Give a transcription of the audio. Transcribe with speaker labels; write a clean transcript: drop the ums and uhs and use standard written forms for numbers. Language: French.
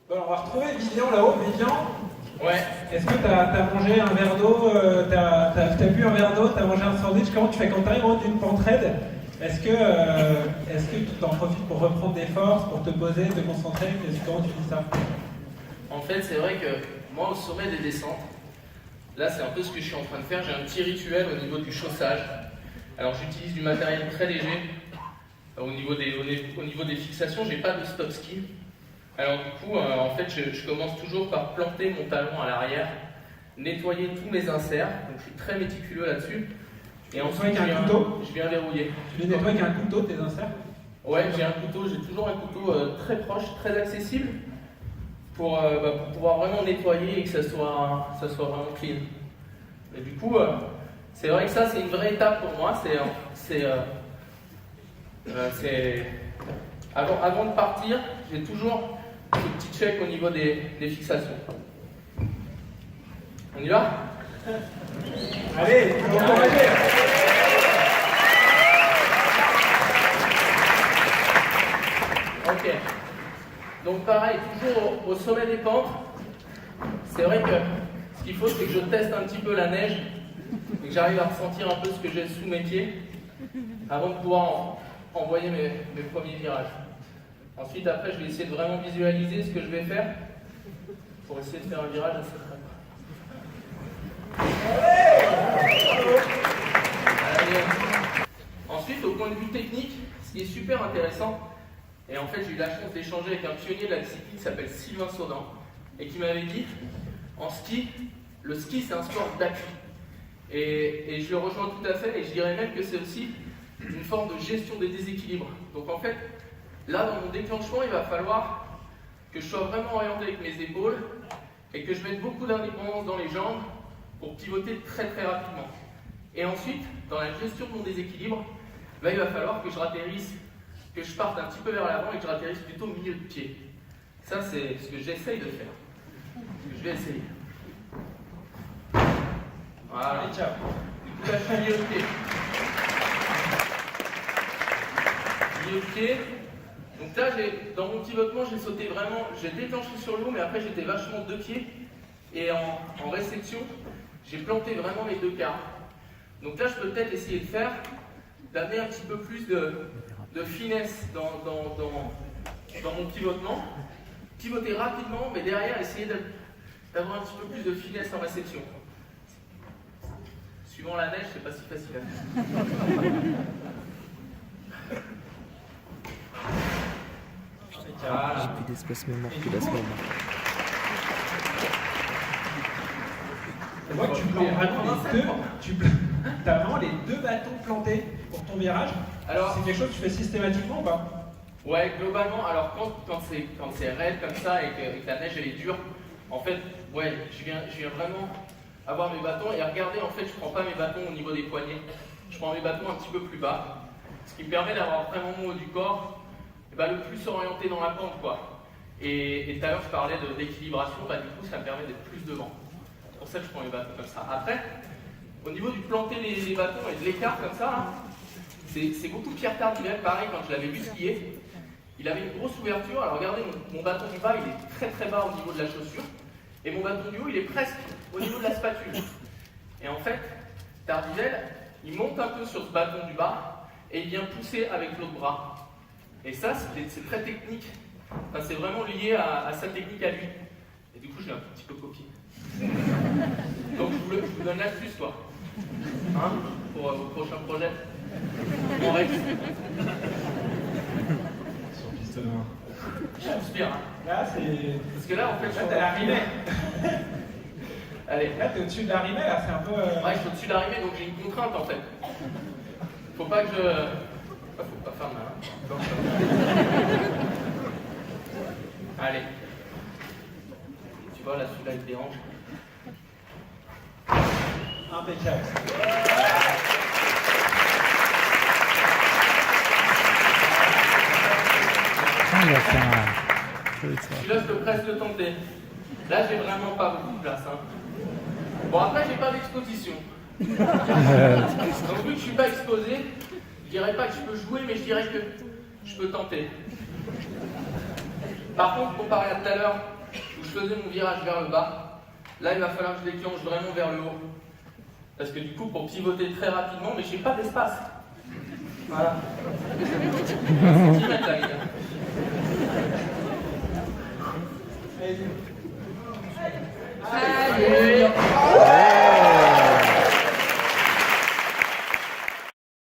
Speaker 1: Bon, on va retrouver Vivian là-haut. Vivian,
Speaker 2: Ouais.
Speaker 1: est-ce que t'as mangé un verre d'eau, t'as bu un verre d'eau, t'as mangé un sandwich? Comment tu fais quand t'arrives en haut d'une pente raide? Est-ce que tu t'en profites pour reprendre des forces, pour te poser, te concentrer? Comment tu dis ça?
Speaker 2: En fait, c'est vrai que moi, au sommet des descentes, là, c'est un peu ce que je suis en train de faire. J'ai un petit rituel au niveau du chaussage. Alors, j'utilise du matériel très léger. Au niveau des fixations, j'ai pas de stop ski. Alors du coup, en fait, je commence toujours par planter mon talon à l'arrière, nettoyer tous mes inserts. Donc, je suis très méticuleux là-dessus. Et ensuite, je viens verrouiller.
Speaker 1: Tu les nettoies avec un couteau, tes inserts?
Speaker 2: Ouais, j'ai un couteau. J'ai toujours un couteau très proche, très accessible, pour pouvoir vraiment nettoyer et que ça soit vraiment clean. Et du coup, c'est vrai que ça, c'est une vraie étape pour moi. Avant de partir, j'ai toujours ce petit check au niveau des fixations. On y va?
Speaker 1: Allez, on va encourager.
Speaker 2: Ok. Donc pareil, toujours au sommet des pentes. C'est vrai que ce qu'il faut, c'est que je teste un petit peu la neige et que j'arrive à ressentir un peu ce que j'ai sous mes pieds avant de pouvoir envoyer mes premiers virages. Ensuite, après, je vais essayer de vraiment visualiser ce que je vais faire pour essayer de faire un virage assez près. Ensuite, au point de vue technique, ce qui est super intéressant, et en fait, j'ai eu la chance d'échanger avec un pionnier de la discipline qui s'appelle Sylvain Saudan, et qui m'avait dit, en ski, le ski, c'est un sport d'appui. Et je le rejoins tout à fait, et je dirais même que c'est aussi une forme de gestion des déséquilibres. Donc en fait, là, dans mon déclenchement, il va falloir que je sois vraiment orienté avec mes épaules et que je mette beaucoup d'indépendance dans les jambes pour pivoter très très rapidement. Et ensuite, dans la gestion de mon déséquilibre, il va falloir que je parte un petit peu vers l'avant et que je ratterrisse plutôt au milieu de pied. Ça, c'est ce que j'essaye de faire. Ce que je vais essayer. Voilà.
Speaker 1: Allez, ciao.
Speaker 2: Du coup, là, je suis milieu de pied. Milieu de pied. Donc là, dans mon pivotement, j'ai sauté vraiment, j'ai déclenché sur le haut, mais après j'étais vachement deux pieds. Et en réception, j'ai planté vraiment les deux quarts. Donc là, je peux peut-être essayer d'amener un petit peu plus de finesse dans mon pivotement. Pivoter rapidement, mais derrière, essayer d'avoir un petit peu plus de finesse en réception. Suivant la neige, c'est pas si facile à faire.
Speaker 3: J'ai plus d'espace mémoire que la semaine.
Speaker 1: Et moi, tu plantes vraiment t'as vraiment les deux bâtons plantés pour ton virage.
Speaker 2: Alors,
Speaker 1: c'est quelque chose que tu fais systématiquement ou pas?
Speaker 2: Ouais, globalement, alors quand c'est raide comme ça et que la neige elle est dure, en fait, ouais, je viens vraiment avoir mes bâtons et regarder, en fait, je prends pas mes bâtons au niveau des poignets, je prends mes bâtons un petit peu plus bas, ce qui me permet d'avoir vraiment mon haut du corps le plus orienté dans la pente, quoi. Et tout à l'heure, je parlais d'équilibration, du coup, ça me permet d'être plus devant. C'est pour ça que je prends mes bâtons comme ça. Après, au niveau du planter les bâtons et de l'écart comme ça, hein, c'est beaucoup Pierre Tardivelle, pareil, quand je l'avais vu skier. Il avait une grosse ouverture. Alors regardez, mon bâton du bas, il est très très bas au niveau de la chaussure. Et mon bâton du haut, il est presque au niveau de la spatule. Et en fait, Tardivelle, il monte un peu sur ce bâton du bas et il vient pousser avec l'autre bras. Et ça, c'est très technique. Enfin, c'est vraiment lié à sa technique à lui. Et du coup, je l'ai un petit peu copié. Donc, je vous donne l'astuce, quoi. Hein, pour vos prochains projets. Mon Rex.
Speaker 1: Sur piste noire.
Speaker 2: J'inspire, hein.
Speaker 1: Là, c'est.
Speaker 2: Parce que là, en fait,
Speaker 1: Là, t'as l'arrivée.
Speaker 2: Allez.
Speaker 1: Là, t'es au-dessus de l'arrivée, là, c'est un peu.
Speaker 2: Ouais, je suis au-dessus de l'arrivée, donc j'ai une contrainte, en fait. Faut pas que je. Faut pas faire mal. Allez. Tu vois, là, celui-là, il dérange.
Speaker 1: Impeccable.
Speaker 3: Il a fait un.
Speaker 2: Celui-là, je peux presque le tenter. Là, j'ai vraiment pas beaucoup de place. Hein. Bon, après, j'ai pas d'exposition. Donc, vu que je suis pas exposé, je dirais pas que je peux jouer, mais je dirais que je peux tenter. Par contre, comparé à tout à l'heure, où je faisais mon virage vers le bas. Là, il va falloir que je déclenche vraiment vers le haut. Parce que du coup, pour pivoter très rapidement, mais je n'ai pas d'espace. Voilà. 1 centimètre là, les gars.
Speaker 1: Allez-y.